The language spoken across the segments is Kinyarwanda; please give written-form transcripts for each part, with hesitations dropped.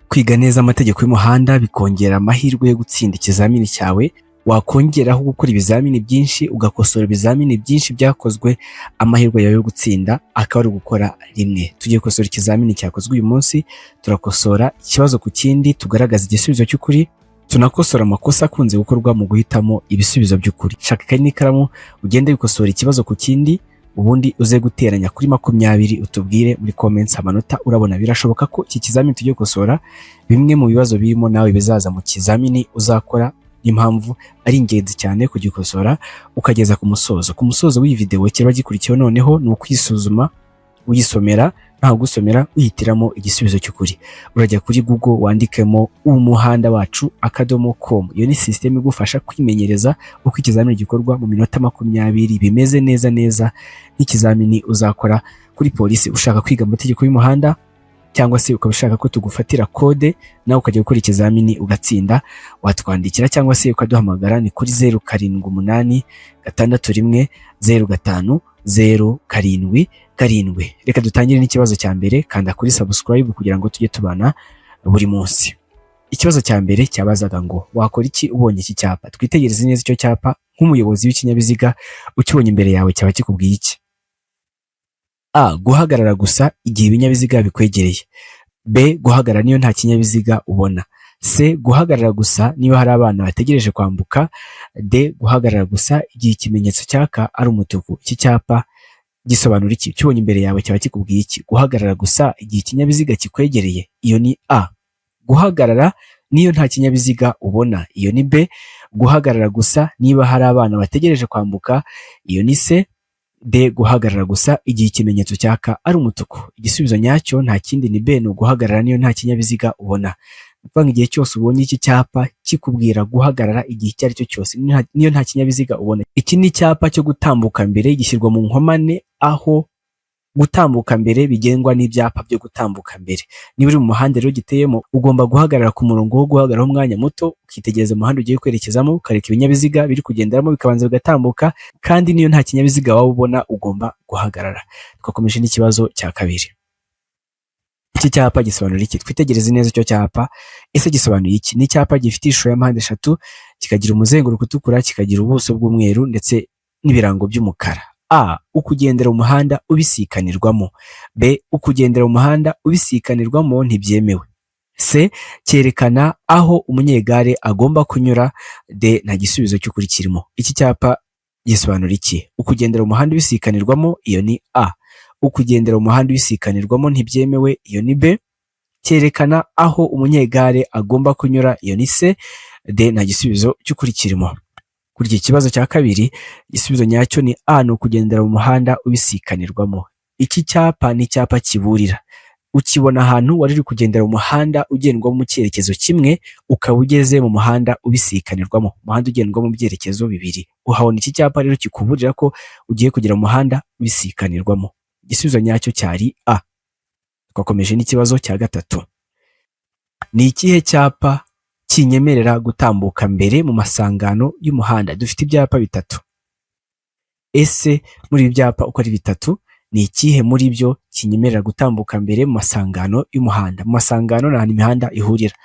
Kwiga neza amategeko y'umuhanda bikongera amahirwe yo gutsinda ikizamini cyawe, wakongeraho gukora ibizamini byinshi, ugakosora ibizamini byinshi byakozwe, amahirwe yawe yo gutsinda akaba ari gukora rimwe. Tugiye gukosora ikizamini cyakozwe uyu munsi, turakosora ikibazo ku kindi, tugaragaza igisubizo cy'ukuri, tunakosora amakosa akunze gukorwa mu guhitamo ibisubizo by'ukuri. Shaka ikayi n'ikaramu ugende bikosora ikibazo ku kindi, ubundi uze guteranya kuri 20 utubwire muri comments amanota urabona. Birashoboka ko iki kizamini tugiye gukosora bimwe mu bibazo birimo nawe bizaza mu kizamini uzakora, impamvu ari ingenzi cyane kugikosora ukageza ku musozo. Ku musozo w'iyi video kiba gikurikiyeho noneho ni ukwisuzuma, uyisomera, ntaho gusomera uyitiramo igisubizo cy'ukuri. Urajya kuri Google wandikemo umuhanda wacu .com. Iyo ni system igufasha kwimenyereza uko ikizamini gikorwa mu minota 20 bimeze neza nk'ikizamini uzakora kuri polisi ushaka kwiga amategeko y'umuhanda, cyangwa se ukaba ushaka ko tugufatira code nawe ukajya gukora ikizamini ugatsinda. Watwandikira cyangwa se ukaduhamagara ni kuri 0786 61 05 077. Reka dutangire n'ikibazo cya mbere. Kanda kuri subscribe kugira ngo tujye tubana buri munsi. Ikibazo cya mbere cyabazaga ngo wakora iki ubonye iki cyapa. Twitegereze neza icyo cyapa nk'umuyobozi w'ikinyabiziga, ukibonye imbere yawe cyaba kikubwiye iki? A. Guhagarara gusa igihe ibinyabiziga bikwegereye. B. Guhagarara niyo nta kinyabiziga ubona. C. Guhagarara gusa niyo hari abana bategereje kwambuka. D. Guhagarara gusa igihe ikimenyetso cyaka ari umutuku. Iki cyapa gisobanura iki? Ukibonye imbere yawe cyaba kikubwiye iki? Guhagarara gusa igihe ikinyabiziga kikwegereye, iyo ni A. Guhagarara niyo nta kinyabiziga ubona, iyo ni B. Guhagarara gusa niba hari abana bategereje kwambuka, iyo ni C. D. Guhagarara gusa igihe ikimenyetso cyaka ari umutuku. Igisubizo nyacyo nta kindi ni B, ni guhagarara niyo nta kinyabiziga ubona. Upanga igihe cyose ubonye iki cyapa kikubwira guhagarara igihe icyo ari cyo cyose niyo nta kinyabiziga ubona. Iki ni icyapa cyo gutambuka mbere, gishyirwa mu nkomane aho gutambuka mbere bigengwa n'ibyapa byo gutambuka mbere. Niba uri mu muhanda rero giteyemo, ugomba guhagarara ku murongo wo guhagararaho umwanya muto, ukitegereza umuhanda ugiye kwerekezamo, ukareka ibinyabiziga biri kugenderamo bikabanza bigatambuka, kandi niyo nta kinyabiziga waba ubona ugomba guhagarara. Twakomeje n'ikibazo cya kabiri. Iki cyapa gisobanura iki? Twitegereze neza icyo cyapa. Ese gisobanuye iki? Ni icyapa gifite ishusho ya mpande eshatu, kikagira umuzenguruko utukura, kikagira ubuso bw'umweru ndetse n'ibirango by'umukara. A. Ukugendera mu muhanda ubisikanirwamo. B. Ukugendera mu muhanda ubisikanirwamo ntibyemewe. C. Cyerekana aho umunyegare agomba kunyura. D. Nta gisubizo cy'ukuri kirimo. Iki cyapa gisobanura iki? Ukugendera mu muhanda ubisikanirwamo, iyo ni A. Ukugendera mu muhanda ubisikanirwamo ntibyemewe, iyo ni B. Cyerekana aho umunyegare agomba kunyura, iyo ni C. D. Nta gisubizo cy'ukuri kirimo. Kuri iki kibazo cya kabiri, igisubizo nyacyo ni A, ni ukugendera mu muhanda ubisikanirwamo. Iki cyapa ni icyapa kiburira. Ukibona ahantu wari uri kugendera mu muhanda ugendwamo mu cyerekezo kimwe, ukaba ugeze mu muhanda ubisikanirwamo, umuhanda ugendwamo mu byerekezo bibiri, uhabona iki cyapa rero kikuburira ko ugiye kugera mu muhanda ubisikanirwamo. Igisubizo nyacyo cyari A. Twakomeje n'ikibazo cya gatatu. Ni ikihe cyapa kinyemerera gutambuka mbere mu masangano y'umuhanda? Dufite ibyapa bitatu. Ese muri ibi byapa uko ari bitatu, ni ikihe muri byo kinyemerera gutambuka mbere mu masangano y'umuhanda? Mu masangano ni ahantu imihanda ihurira.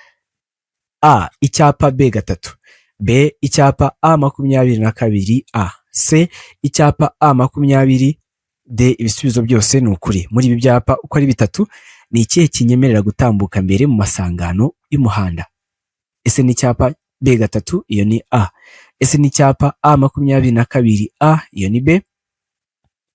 A. Icyapa B3. B. Icyapa A22. A. C. Icyapa A20. D. Ibisubizo byose ni ukuri. Muri ibi byapa uko ari bitatu, ni ikihe kinyemerera gutambuka mbere mu masangano y'umuhanda? Ese ni icyapa B3, iyo ni A. Ese ni icyapa A22. A, iyo ni B.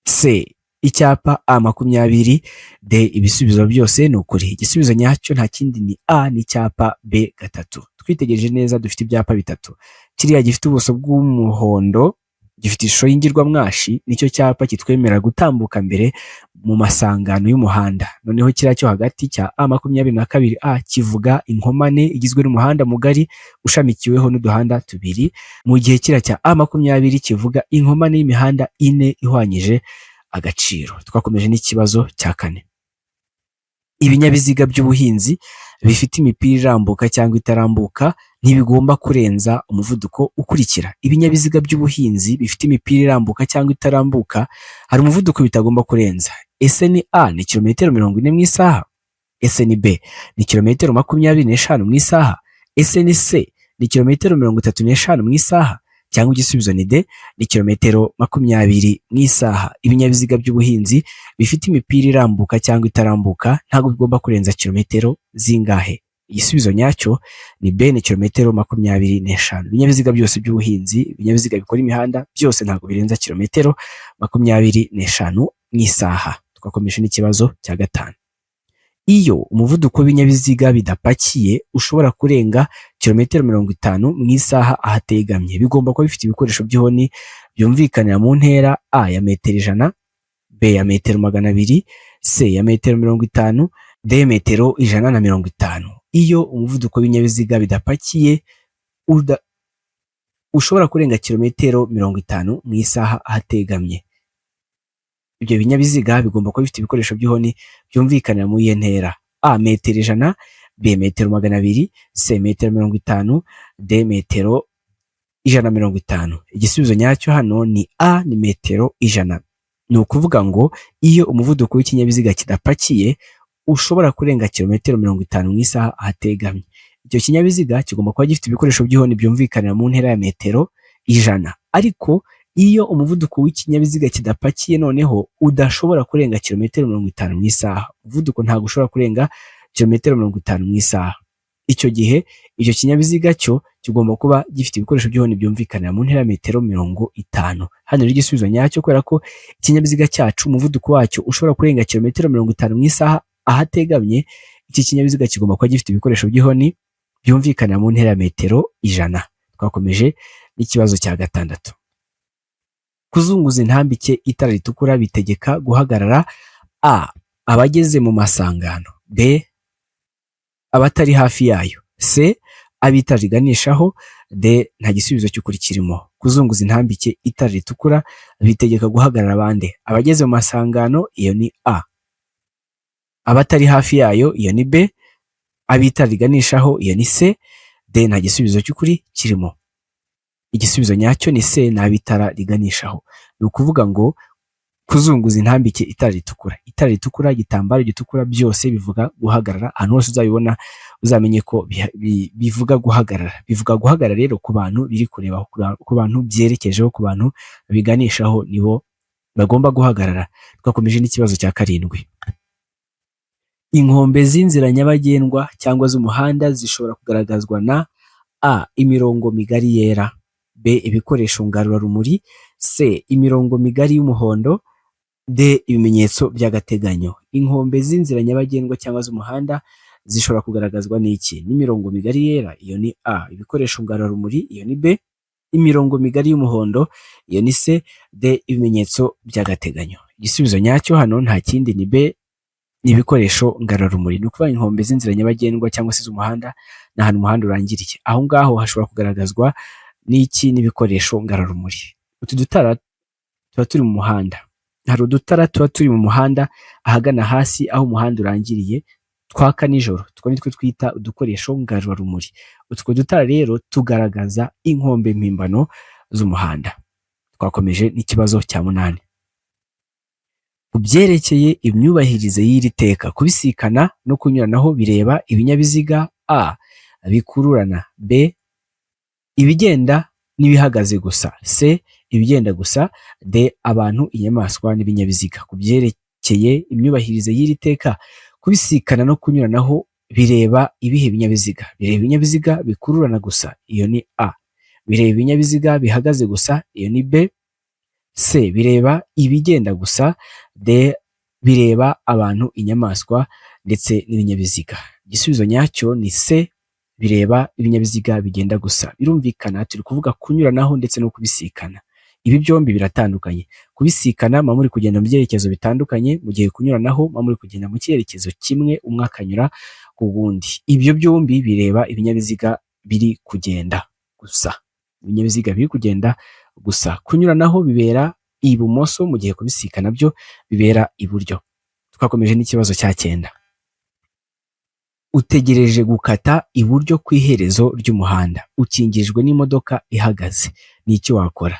C. Icyapa A20. D. Ibisubizo byose ni ukuri. Igisubizo nyacyo nta kindi ni A, ni icyapa B3. Twitegereje neza, dufite ibyapa bitatu. Kiriya gifite ubuso bw'umuhondo, gifite ishusho y'ingirwamwashi, nicyo cyapa kitwemerera gutambuka mbere mu masangano y'umuhanda. Noneho kiriya cyo hagati cya A22. A kivuga inkomane igizwe n'umuhanda mugari ushamikiweho n'uduhanda tubiri, mu gihe kiriya cya A20 kivuga inkomane y'imihanda ine ihwanyije agaciro. Twakomeje n'ikibazo cya kane. Ibinyabiziga by'ubuhinzi bifite imipira irambuka cyangwa itarambuka ntibigomba kurenza umuvuduko ukurikira. Ibinyabiziga by'ubuhinzi bifite imipira irambuka cyangwa itarambuka hari umuvuduko bitagomba kurenza. Ese ni A, ni kilometero 40 mu isaha. ese ni B ni kilometero 25 mu isaha, ese ni C ni kilometero 35 mu isaha, cyangwa igisubizo ni D ni kilometero 20 mu isaha. Ibinyabiziga by'ubuhinzi bifite imipira irambuka cyangwa itarambuka ntabwo bigomba kurenza kilometero zingahe? Igisubizo nyacyo ni B ni kilometero 25. Ibinyabiziga byose by'ubuhinzi, ibinyabiziga bikora imihanda byose ntabwo birenza kilometero 25 mu isaha. Twakomeje n'ikibazo cya gatanu. Iyo umuvuduko w'ibinyabiziga bidapakiye ushobora kurenga kilometero 50 mu isaha ahategamye, bigomba kuba bifite ibikoresho by'ihoni byumvikanira mu ntera A ya metero 100, B ya metero 200, C ya metero 50, D metero 150. Iyo umuvuduko w'ibinyabiziga bidapakiye ushobora kurenga kilometero 50 mu isaha ahategamye, ibyo binyabiziga bigomba kuba bifite ibikoresho by'ihoni byumvikanira mu iyo ntera A metero 100, B metero 200, C metero 50, D metero 150. Igisubizo nyacyo hano ni A ni metero 100. Ni ukuvuga ngo iyo umuvuduko w'ikinyabiziga kidapakiye ushobora kurenga kilometero 50 mu isaha ahategamye, icyo kinyabiziga kigomba kuba gifite ibikoresho by'ihoni byumvikanira mu ntera ya metero 100. Ariko iyo umuvuduko w'ikinyabiziga kidapakiye noneho udashobora kurenga kilometero 50 mu isaha, umuvuduko ntabwo ushobora kurenga kilometero 50 mu isaha, icyo gihe icyo kinyabiziga cyo kigomba kuba gifite ibikoresho by'ihoni byumvikanira mu ntera ya metero 50. Hano rero igisubizo nyacyo, kubera ko ikinyabiziga cyacu umuvuduko wacyo ushobora kurenga kilometero 50 mu isaha ahategamye, iki kinyabiziga kigomba kuba gifite ibikoresho by'ihoni byumvikanira mu ntera ya metero 100. Twakomeje n'ikibazo cya gatandatu. Kuzunguza intambike itara ritukura bitegeka guhagarara A abageze mu masangano, B abatari hafi yayo, C abitara riganishaho, D nta gisubizo cy'ukuri kirimo. Kuzunguza intambike itara ritukura bitegeka guhagarara bande? Abageze mu masangano, iyo ni A. Abatari hafi yayo, iyo ni B. Abitara riganishaho, iyo ni C. D nta gisubizo cy'ukuri kirimo. Igisubizo nyacyo ni C n'abitara riganishaho. Ni ukuvuga ngo kuzunguza intambike itara ritukura, igitambaro gitukura, byose bivuga guhagarara. Ahantu hose uzabibona uzamenye ko bivuga guhagarara. Bivuga guhagarara rero ku bantu biri kureba, ku bantu byerekejeho, ku bantu biganishaho, nibo bagomba guhagarara. Twakomeje n'ikibazo cya karindwi. Inkombe z'inzira nyabagendwa cyangwa z'umuhanda zishobora kugaragazwa na A imirongo migari yera, B ibikoresho ngarurarumuri, C imirongo migari y'umuhondo, D ibimenyetso by'agateganyo. Inkombe z'inzira nyabagendwa cyangwa z'umuhanda zishobora kugaragazwa n'iki? N'imirongo migari yera, iyo ni A. Ibikoresho ngarurarumuri, iyo ni B. Imirongo migari y'umuhondo, iyo ni C. D ibimenyetso by'agateganyo. Igisubizo nyacyo hano nta kindi ni B ni ibikoresho ngarurarumuri. Ni ukuvuga inkombe z'inzira nyabagendwa cyangwa se z'umuhanda ni ahantu umuhanda urangiriye, aho ngaho hashobora kugaragazwa n'iki? N'ibikoresho ngarurarumuri. Utu dutara tuba turi mu muhanda, hari udutara tuba turi mu muhanda ahagana hasi aho umuhanda urangiriye twaka nijoro, two nitwo twita udukoresho ngarurarumuri. Utwo dutara rero tugaragaza inkombe mpimbano z'umuhanda. Twakomeje n'ikibazo cya 8. Ku byerekeye imyubahirize y'iri teka, kubisikana no kunyuranaho bireba ibinyabiziga A bikururana, B ibigenda n'ibihagaze gusa, C ibigenda gusa, D abantu, inyamaswa n'ibinyabiziga. Ku byerekeye imyubahirize y'iri teka, kubisikana no kunyuranaho bireba ibihe binyabiziga? Bireba ibinyabiziga bikururana gusa, iyo ni A. Bireba ibinyabiziga bihagaze gusa, iyo ni B. C bireba ibigenda gusa, D bireba abantu, inyamaswa ndetse n'ibinyabiziga. Igisubizo nyacyo ni C bireba ibinyabiziga bigenda gusa. Birumvikana turi kuvuga kunyuranaho ndetse no kubisikana. Ibi byombi biratandukanye. Kubisikana muba muri kugenda mu byerekezo bitandukanye, mu gihe kunyuranaho muba muri kugenda mu cyerekezo kimwe, umwe akanyura ku wundi. Ibyo byombi bireba ibinyabiziga biri kugenda gusa. Ibinyabiziga biri kugenda gusa. Kunyuranaho bibera ibumoso, mu gihe kubisikana byo bibera iburyo. Twakomeje n'ikibazo cya 9. Utegereje gukata iburyo ku iherezo ry'umuhanda, ukingirijwe n'imodoka ihagaze, ni iki wakora?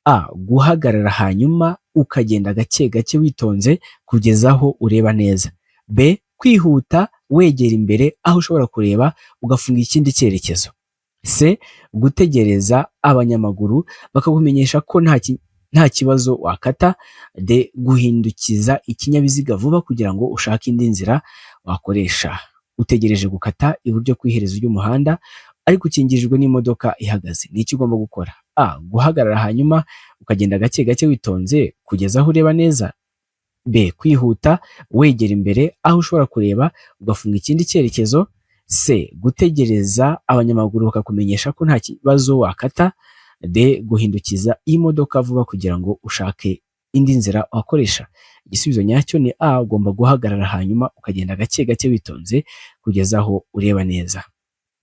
A. Guhagarara hanyuma ukagenda gake gake witonze kugeza aho ureba neza. B. Kwihuta wegera imbere aho ushobora kureba ugafunga ikindi cyerekezo. C. Gutegereza abanyamaguru bakakumenyesha ko nta kibazo wakata. D. Guhindukiza ikinyabiziga vuba kugira ngo ushake indi nzira wakoresha. Utegereje gukata iburyo ku iherezo ry'umuhanda ariko ukingirijwe n'imodoka ihagaze, ni iki ugomba gukora? A. Guhagarara hanyuma ukagenda gake gake witonze kugeza aho ureba neza. B. Kwihuta wegera imbere aho ushobora kureba ugafunga ikindi cyerekezo. C. Gutegereza abanyamaguru bakakumenyesha ko nta kibazo wakata. D. Guhindukiza imodoka vuba kugira ngo ushake indi nzira wakoresha. Igisubizo nyacyo ni A. Ugomba guhagarara hanyuma ukagenda gake gake witonze kugeza aho ureba neza.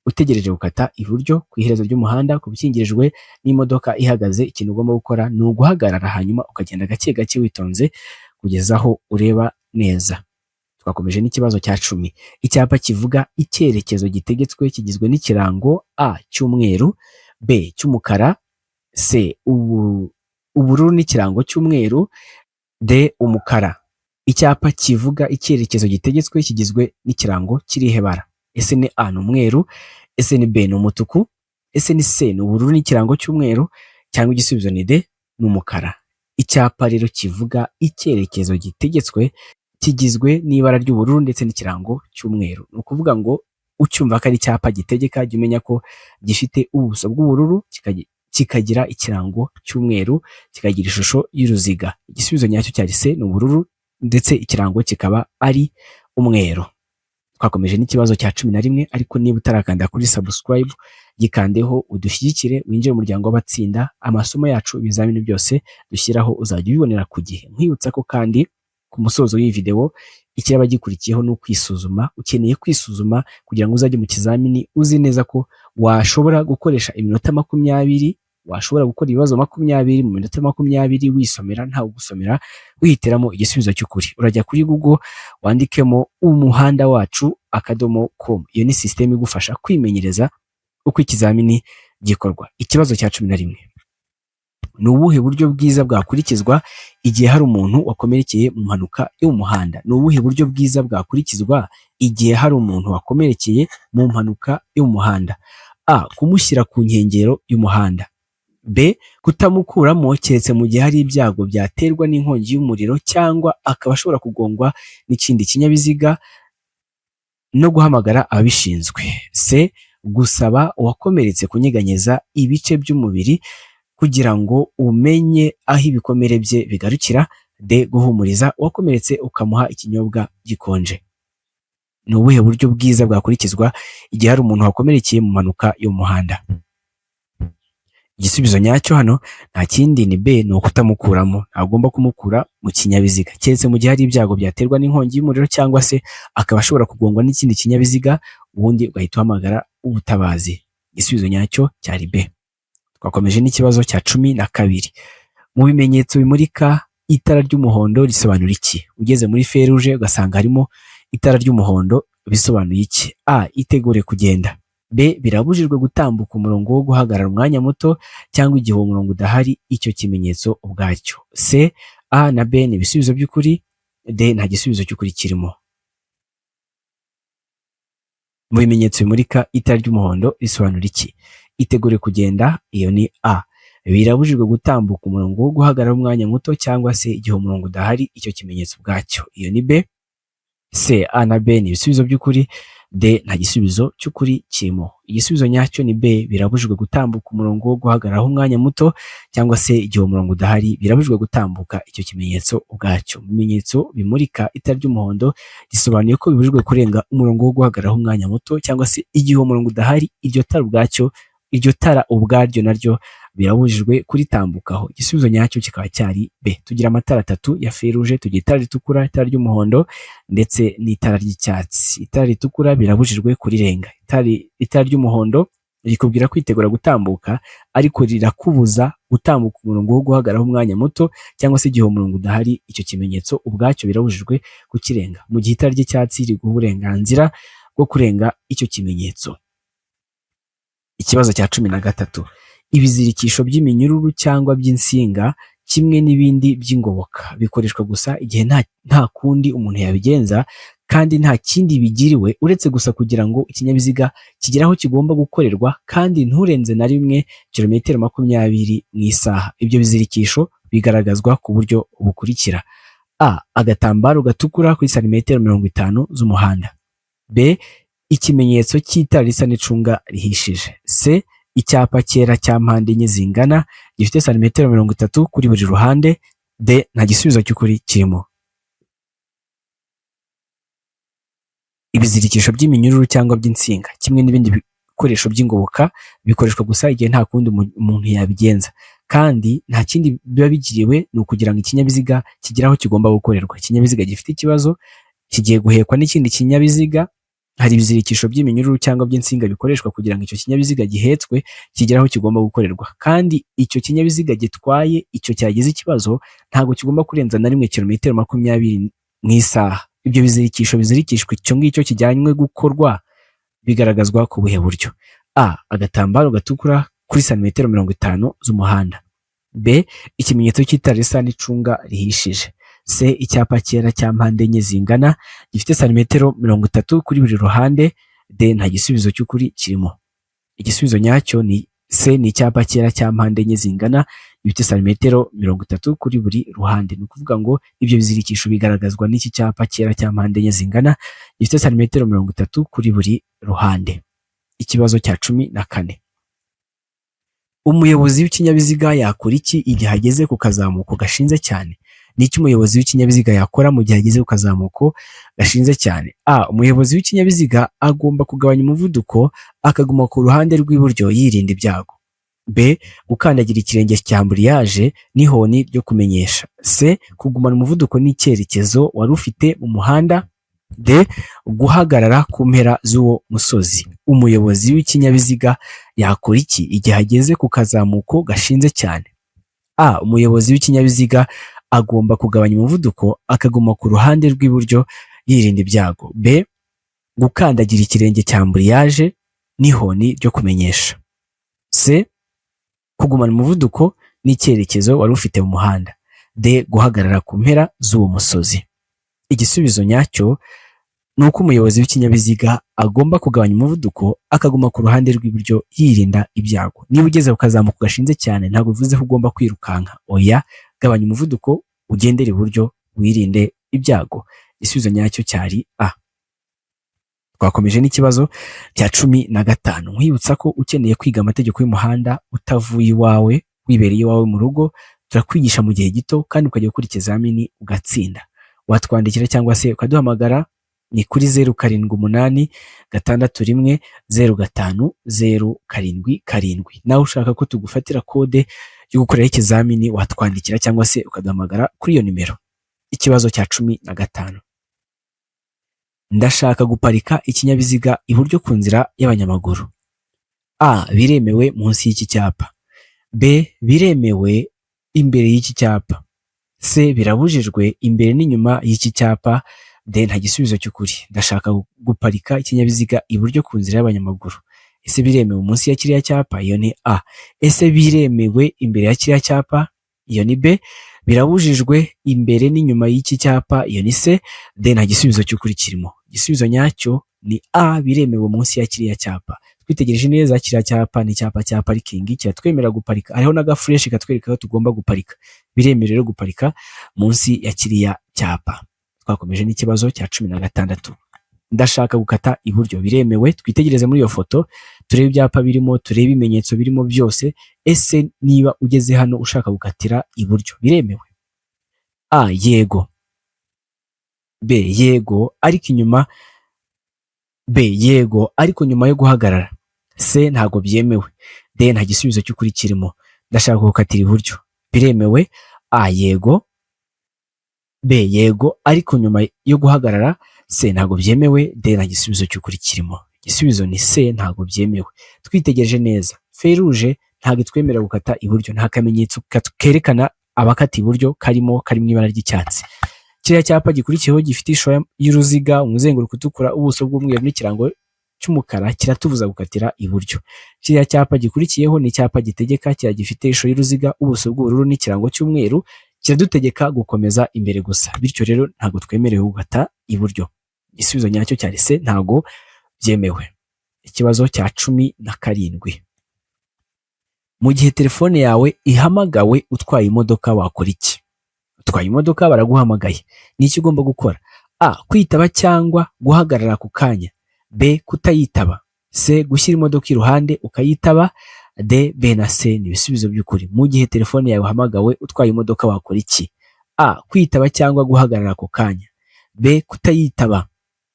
Utegereje gukata iburyo ku iherezo ry'umuhanda ku bikingirijwe n'imodoka ihagaze, ikintu ugomba gukora ni uguhagarara hanyuma ukagenda gake gake witonze kugeza aho ureba neza. Twakomeje n'ikibazo cya 10. Icyapa kivuga icyerekezo gitegetswe kigizwe n'ikirango A cy'umweru, B cy'umukara, C ubururu n'ikirango cy'umweru, D umukara. Icyapa kivuga icyerekezo gitegetswe kigizwe n'ikirango kirihe bara? Ese ni A ni umweru, ese ni B ni umutuku, ese ni C ni ubururu n'ikirango cy'umweru, cyangwa igisubizo ni D ni umukara. Icyapa rero kivuga icyerekezo gitegetswe kigizwe n'ibara ry'ubururu ndetse n'ikirango cy'umweru. Ni ukuvuga ngo ucyumva ko ari icyapa gitegeka, jya umenya ko gifite ubuso bw'ubururu kikagira ikirango cy'umweru kikagira ishusho y'uruziga. Igisubizo nyacyo cyari C ni ubururu ndetse ikirango kikaba ari umweru. Twakomeje n'ikibazo cya 11, ariko niba utarakanda kuri subscribe gikandeho udushyigikire winjire mu muryango w'abatsinda amasomo yacu, ibizamini byose dushyiraho uzajya ubibonera ku gihe. Nkwibutsa ko kandi ku musozo w'iyi video ikiraba gikurikiyeho no kwisuzuma. Ukeneye kwisuzuma kugira ngo uzajye mu kizamini uzi neza ko washobora gukoresha iminota 20, washobora gukora ibibazo 20 mu minota 20 wisomera nta gusomera, wihitiramo igisubizo cy'ukuri. Urajya kuri Google wandikemo umuhanda wacu .com. Iyo ni system igufasha kwimenyereza uko ikizamini gikorwa. Ikibazo cya 11. Ni ubuhe buryo bwiza bwakurikizwa igihe hari umuntu wakomerekeye mu mpanuka yo mu muhanda? Ni ubuhe buryo bwiza bwakurikizwa igihe hari umuntu wakomerekeye mu mpanuka yo mu muhanda? A. Kumushyira ku nkengero y'umuhanda. B. Kutamukuramo keretse mu gihe hari ibyago byaterwa n'inkongi y'umuriro cyangwa akaba ashobora kugongwa n'ikindi kinyabiziga no guhamagara ababishinzwe. C. Gusaba uwakomeretse kunyeganyeza ibice by'umubiri kugira ngo umenye aho ibikomere bye bigarukira. D. Guhumuriza uwakomeretse ukamuha ikinyobwa gikonje. Ni ubuhe buryo bwiza bwakurikizwa igihe hari umuntu wakomerekeye mu mpanuka yo mu muhanda? Igisubizo nyacyo hano nta kindi ni B, ni ukutamukuramo. Ntagomba kumukura mu kinyabiziga keretse mu gihe hari ibyago byaterwa n'inkongi y'umuriro cyangwa se akaba ashobora kugongwa n'ikindi kinyabiziga, ubundi ugahita uhamagara ubutabazi. Igisubizo nyacyo cyari B. Twakomeje n'ikibazo cya 12. Mu bimenyetso bimurika itara ry'umuhondo risobanura iki? Ugeze muri feruje ugasanga harimo itara ry'umuhondo bisobanuye iki? A. Itegure kugenda. B. Birabujijwe gutambuka umurongo wo guhagarara umwanya muto cyangwa igihe uwo murongo udahari icyo kimenyetso ubwacyo. C. A na B ni ibisubizo by'ukuri. D. Nta gisubizo cy'ukuri kirimo. Mu bimenyetso bimurika itara ry'umuhondo risobanura iki? Itegure kugenda, iyo ni A. Birabujijwe gutambuka umurongo wo guhagarara umwanya muto cyangwa se igihe umurongo udahari icyo kimenyetso ubwacyo, iyo ni B. C. A na B ni ibisubizo by'ukuri. D. Nta gisubizo cy'ukuri kirimo. Igisubizo nyacyo ni B. Birabujijwe gutambuka umurongo wo guhagararaho umwanya muto cyangwa se igihe umurongo udahari birabujijwe gutambuka icyo kimenyetso ubwacyo. Mu bimenyetso bimurika itara ry'umuhondo risobanuye ko bibujijwe kurenga umurongo wo guhagararaho umwanya muto cyangwa se igihe umurongo udahari, iryo tara ubwacyo, iryo tara ubwaryo naryo birabujijwe kuritambukaho. Igisubizo nyacyo kikaba cyari B. Tugira amatara 3 ya feruje, tugira itara ritukura, itara ry'umuhondo ndetse n'itara ry'icyatsi. Itara ritukura birabujijwe kurirenga. Itara ry'umuhondo rikubwira kwitegura gutambuka ariko rirakubuza gutambuka umurongo wo guhagararaho umwanya muto cyangwa se igihe umurongo udahari, icyo kimenyetso ubwacyo birabujijwe kukirenga. Mu gihe itara ry'icyatsi riguha uburenganzira bwo kurenga icyo kimenyetso. Ikibazo cya 13. Ibizirikisho by'iminyururu cyangwa by'insinga kimwe n'ibindi by'ingoboka bikoreshwa gusa igihe nta kundi umuntu yabigenza kandi nta kindi bigiriwe uretse gusa kugira ngo ikinyabiziga kigere aho kigomba gukorerwa kandi nturenze na rimwe kilometero 20 mu isaha. Ibyo bizirikisho bigaragazwa ku buryo bukurikira: A. Agatambaro gatukura kuri santimetero 50 z'umuhanda. B. Ikimenyetso cy'itara risa n'icunga rihishije. C. Icyapa cyera cya mpande enye zingana gifite santimetero 30 kuri buri ruhande. D. Nta gisubizo cy'ukuri kirimo. Ibizirikisho by'iminyururu cyangwa by'insinga kimwe n'ibindi bikoresho by'ingoboka bikoreshwa gusa igihe nta kundi umuntu yabigenza, kandi nta kindi biba bigiriwe ni ukugira ngo ikinyabiziga kigere aho kigomba gukorerwa. Ikinyabiziga gifite ikibazo kigiye guhekwa n'ikindi kinyabiziga, hari ibizirikisho by'iminyururu cyangwa by'insinga bikoreshwa kugira ngo icyo kinyabiziga gihetswe kigere aho kigomba gukorerwa, kandi icyo kinyabiziga gitwaye icyo cyagize ikibazo ntabwo kigomba kurenza na rimwe kilometero 20 mu isaha. Ibyo bizirikisho bizirikishwa icyo ngicyo kijyanywe gukorwa bigaragazwa ku buhe buryo: A. Agatambaro gatukura kuri santimetero 50 z'umuhanda. B. Ikimenyetso cy'itara risa n'icunga rihishije. C. Icyapa cyera cya mpande enye zingana gifite santimetero 30 kuri buri ruhande. D. Nta gisubizo cy'ukuri kirimo. Igisubizo nyacyo ni C. Ni icyapa cyera cya mpande enye zingana gifite santimetero 30 kuri buri ruhande. Ni ukuvuga ngo ibyo bizirikisho bigaragazwa n'iki cyapa cyera cya mpande enye zingana gifite santimetero 30 kuri buri ruhande. Ikibazo cya 14: umuyobozi w'ikinyabiziga yakora iki igihe ageze ku kazamuko gashinze cyane? Ni iki umuyobozi w'ikinyabiziga yakora mu gihe ageze ku kazamuko gashinze cyane? A. Umuyobozi w'ikinyabiziga agomba kugabanya umuvuduko akaguma ku ruhande rw'iburyo yirinda ibyago. B. Gukandagira ikirenge cya amburiyaje n'ihoni ryo kumenyesha. C. Kugumana umuvuduko n'icyerekezo wari ufite mu muhanda. D. Guhagarara ku mpera z'uwo musozi. Umuyobozi w'ikinyabiziga yakora iki igihe ageze ku kazamuko gashinze cyane? A. Umuyobozi w'ikinyabiziga agomba kugabanya umuvuduko akaguma ku ruhande rw'iburyo yirinda ibyago. B. Gukandagira ikirenge cya amburiyaje n'ihoni ryo kumenyesha. C. Kugumana umuvuduko n'icyerekezo wari ufite mu muhanda. D. Guhagarara ku mpera z'uwo musozi. Igisubizo nyacyo ni uko umuyobozi w'ikinyabiziga agomba kugabanya umuvuduko akaguma ku ruhande rw'iburyo yirinda ibyago. Niba ugeze ku kazamuko gashinze cyane ntabwo bivuze ko ugomba kwirukanka. Oya, gabanya umuvuduko ugendere iburyo wirinde ibyago. Igisubizo nyacyo cyari A. Twakomeje n'ikibazo cya 15. Nkwibutsa ko ukeneye kwiga amategeko y'umuhanda utavuye iwawe wibereye iwawe mu rugo, turakwigisha mu gihe gito kandi ukajya gukora ikizamini ugatsinda. Watwandikira cyangwa se ukaduhamagara ni kuri 078 661 05 077. Nawe ushaka ko tugufatira kode yo gukorera ikizamini watwandikira cyangwa se ukaduhamagara kuri iyo nimero. Ikibazo cya 15: ndashaka guparika ikinyabiziga iburyo ku nzira y'abanyamaguru. A. Biremewe munsi y'iki cyapa. B. Biremewe imbere y'iki cyapa. C. Birabujijwe imbere n'inyuma y'iki cyapa. D. Nta gisubizo cy'ukuri. Ndashaka guparika ikinyabiziga iburyo ku nzira y'abanyamaguru. Ese biremewe munsi ya kiriya cyapa? Iyo ni A. Ese biremewe imbere ya kiriya cyapa? Iyo ni B. Birabujijwe imbere n'inyuma y'iki cyapa? Iyo ni C. D. Nta gisubizo cy'ukuri kirimo. Igisubizo nyacyo ni A. Biremewe munsi ya kiriya cyapa. Twitegereje neza, kiriya cyapa ni icyapa cya parikingi kiratwemerera guparika. Hariho n'agafureshi katwereka ko tugomba guparika. Biremewe rero guparika munsi ya kiriya cyapa. Twakomeje n'ikibazo cya 16. Ndashaka gukata iburyo. Biremewe. Twitegereze muri iyo foto turebe ibyapa birimo, turebe ibimenyetso birimo byose. Ese niba ugeze hano ushaka gukatira iburyo biremewe? A. Yego. B. Yego ariko inyuma. B. Yego ariko nyuma yo guhagarara. C. Ntago byemewe. D. Nta gisubizo cy'ukuri kirimo. Ndashaka gukatira iburyo. Biremewe. A. Yego. B. Yego ariko nyuma yo guhagarara. C. Ntago byemewe. D. Nta gisubizo cy'ukuri kirimo. Igisubizo ni C. Ntago byemewe. Twitegereje neza, feruje ntago itwemerera gukata iburyo. Nta kamenyetso kerekana abakata iburyo karimo ibara ry'icyatsi. Kiriya cyapa gikurikiyeho gifite ishusho y'uruziga, umuzenguruko utukura, ubuso bw'umweru n'ikirango cy'umukara kiratubuza gukatira iburyo. Kiriya cyapa gikurikiyeho ni icyapa gitegeka, kiriya gifite ishusho y'uruziga, ubuso bw'ubururu n'ikirango cy'umweru kiradutegeka gukomeza imbere gusa. Bityo rero ntago twemerewe gukata iburyo. igisubizo nyacyo cyari C, ntago byemewe. Ikibazo cya 17, mu gihe telefone yawe ihamagawe utwaye imodoka wakora iki? Utwaye imodoka baraguhamagaye, ni iki ugomba gukora? A, kwitaba cyangwa guhagarara ku kanya. B, kutayitaba. C, gushyira imodoka iruhande ukayitaba. D, B na C ni ibisubizo by'ukuri. Mu gihe telefone yawe ihamagawe utwaye imodoka wakora iki? A, kwitaba cyangwa guhagarara ku kanya. B, kutayitaba.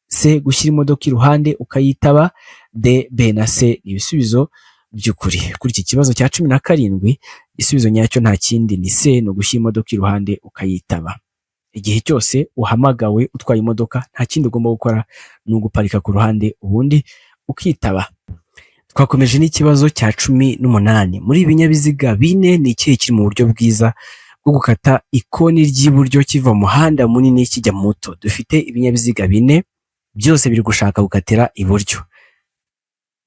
C, gushyira imodoka iruhande ukayitaba. D, B na C ni ibisubizo by'ukuri. Kuri iki kibazo cya 17, igisubizo nyacyo nta kindi ni C, no gushyira imodoka iruhande ukayitaba. Igihe cyose uhamagawe utwaye imodoka, nta kindi ugomba gukora ni uguparika ku ruhande ubundi ukitaba. Twakomeje n'ikibazo cya 18. Muri ibinyabiziga bine ni ikihe kiri mu buryo bwiza bwo gukata ikoni ry'iburyo kiva mu muhanda munini kijya muto? Dufite ibinyabiziga bine, byose biri gushaka gukatira iburyo.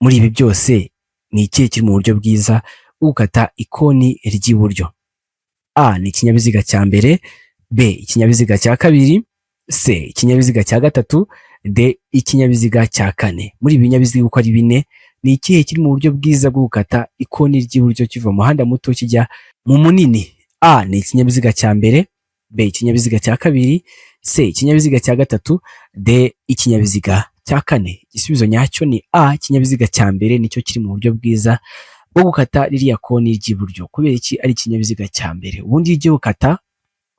Muri ibi byose ni ikihe kiri mu buryo bwiza bwo gukata ikoni ry'iburyo? A, ni ikinyabiziga cya mbere. B, ikinyabiziga cya kabiri. C, ikinyabiziga cya gatatu. D, ikinyabiziga cya kane. Muri ibi binyabiziga uko ari bine, ni ikihe kiri mu buryo bwiza bwo gukata ikoni ry'iburyo kiva mu muhanda muto kijya mu munini? A, ni ikinyabiziga cya mbere. B, ikinyabiziga cya kabiri. C, ikinyabiziga cya gatatu. D, ikinyabiziga cya kane. Igisubizo nyacyo ni A, ikinyabiziga cya mbere nicyo kiri mu buryo bwiza bwo gukata ririya koni ry'iburyo. Kubera iki ari ikinyabiziga cya mbere? Ubundi iyo ugiye gukata,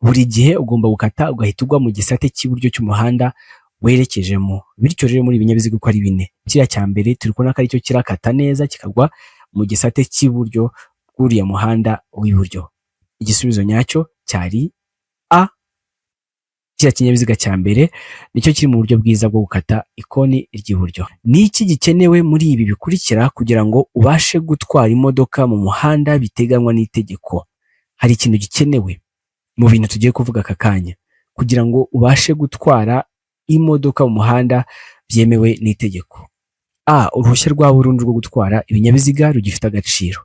buri gihe ugomba gukata ugahita ugwa mu gisate cy'iburyo cy'umuhanda werekejemo. Bityo rero muri ibinyabiziga uko ari bine, kiriya cya mbere turi kubona ko aricyo kirakata neza kikagwa mu gisate cy'iburyo bw'uriya muhanda w'iburyo. Igisubizo nyacyo cyari A, kiriya kinyabiziga cya mbere nicyo kiri mu buryo bwiza bwo gukata ikoni ry'iburyo. Ni iki gikenewe muri ibi bikurikira kugira ngo ubashe gutwara imodoka mu muhanda biteganywa n'itegeko? Hari ikintu gikenewe mu bintu tugiye kuvuga aka kanya kugira ngo ubashe gutwara imodoka mu muhanda byemewe n'itegeko. A, uruhushya rwa burundu rwo gutwara ibinyabiziga rugifite agaciro.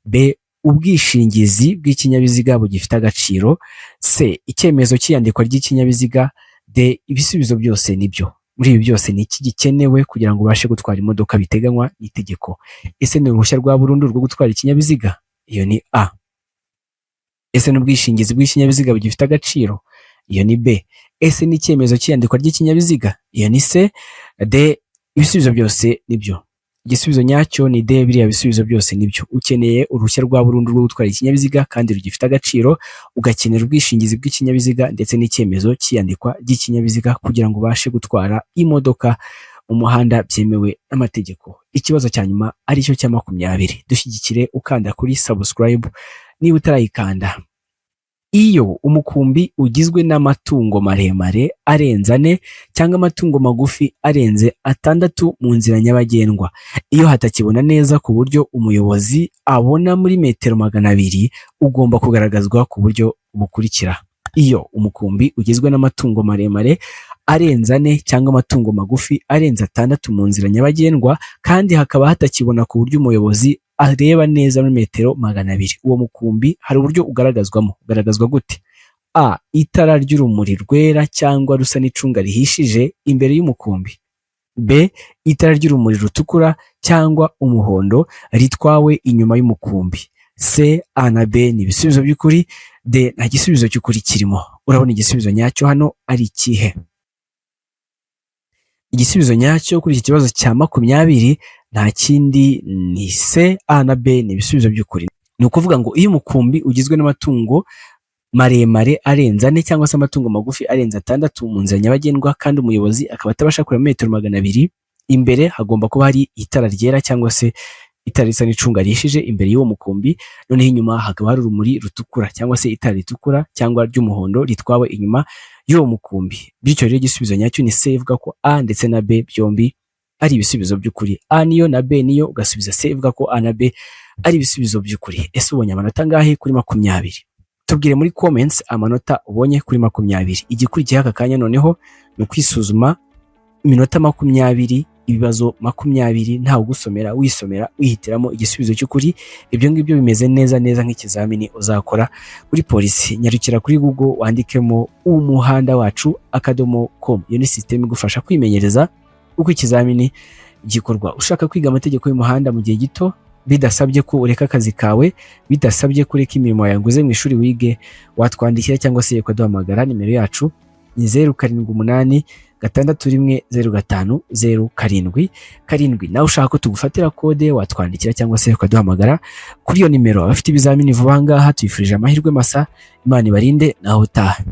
B, ubwishingizi bw'ikinyabiziga bugifite agaciro. C, icyemezo cy'iyandikwa ry'ikinyabiziga. D, ibisubizo byose nibyo. Muri ibi byose ni iki gikenewe kugira ngo ubashe gutwara imodoka biteganywa n'itegeko? Ese ni uruhushya rwa burundu rwo gutwara ikinyabiziga? Iyo ni A. Ese ni ubwishingizi bw'ikinyabiziga bugifite agaciro? Iyo ni B. Ese ni icyemezo cy'iyandikwa ry'ikinyabiziga? Iyo ni C. D, ibisubizo byose nibyo. Igisubizo nyacyo ni D, biriya bisubizo byose nibyo. Ukeneye uruhushya rwa burundu rwo gutwara ikinyabiziga kandi rugifite agaciro, ugakenera ubwishingizi bw'ikinyabiziga ndetse n'icyemezo cy'iyandikwa ry'ikinyabiziga kugira ngo ubashe gutwara imodoka mu muhanda byemewe n'amategeko. Ikibazo cya nyuma aricyo cya 20. Dushyigikire ukanda kuri subscribe niba utarayikanda. Iyo umukumbi ugizwe n'amatungo maremare arenze 4 cyangwa amatungo magufi arenze 6 mu nzira nyabagendwa, iyo hatakibona neza ku buryo umuyobozi abona muri metero 200, ugomba kugaragazwa ku buryo bukurikira. Iyo umukumbi ugizwe n'amatungo maremare arenze 4 cyangwa amatungo magufi arenze 6 mu nzira nyabagendwa kandi hakaba hatakibona ku buryo umuyobozi areba neza muri metero 200, uwo mukumbi hari uburyo ugaragazwamo. Ugaragazwa gute? A, itara ry'urumuri rwera cyangwa rusa n'icunga rihishije imbere y'umukumbi. B, itara ry'urumuri rutukura cyangwa umuhondo ritwawe inyuma y'umukumbi. C, A na B ni ibisubizo by'ukuri. D, nta gisubizo cy'ukuri kirimo. Urabona igisubizo nyacyo hano ari ikihe? Igisubizo nyacyo kuri iki kibazo cya 20 nta kindi ni C, A na B ni ibisubizo by'ukuri. Ni ukuvuga ngo iyo umukumbi ugizwe n'amatungo maremare arenze 4 cyangwa se amatungo magufi arenze 6 mu nzira nyabagendwa kandi umuyobozi akaba atabasha kureba metero 200, imbere hagomba kuba hari itara ryera cyangwa se itara risa n'icunga rihishije imbere y'uwo mukumbi, noneho inyuma hakaba hari urumuri rutukura cyangwa se itara ritukura cyangwa ry'umuhondo ritwawe inyuma y'uwo mukumbi. Bityo rero igisubizo nyacyo ni C, ivuga ko A ndetse na B byombi ari ibisubizo by'ukuri. A niyo na B niyo, ugasubiza C ivuga ko A na B ari ibisubizo by'ukuri. Ese ubonye amanota angahe kuri 20? Tubwire muri comments amanota ubonye kuri 20. Igikurikiye aka kanya noneho ni ukwisuzuma iminota 20 ibibazo 20 ntawe ugusomera, wisomera wihitiramo igisubizo cy'ukuri. Ibyo ngibyo bimeze neza nk'ikizamini uzakora kuri polisi. Nyarukira kuri Google wandikemo umuhanda wacu .com. Iyo ni system igufasha kwimenyereza uko ikizamini gikorwa. Ushaka kwiga amategeko y'umuhanda mu gihe gito, bidasabye ko ureka akazi kawe, bidasabye ko ureka imirimo yawe nguze mu ishuri wige, watwandikira cyangwa se ukaduhamagara. Nimero yacu ni 0786 6105007. Nawe ushaka ko tugufatira kode, watwandikira cyangwa se ukaduhamagara kuri iyo nimero. Abafite ibizamini vuba ngaha tuyifurije amahirwe masa. Imana ibarinde naho utaha.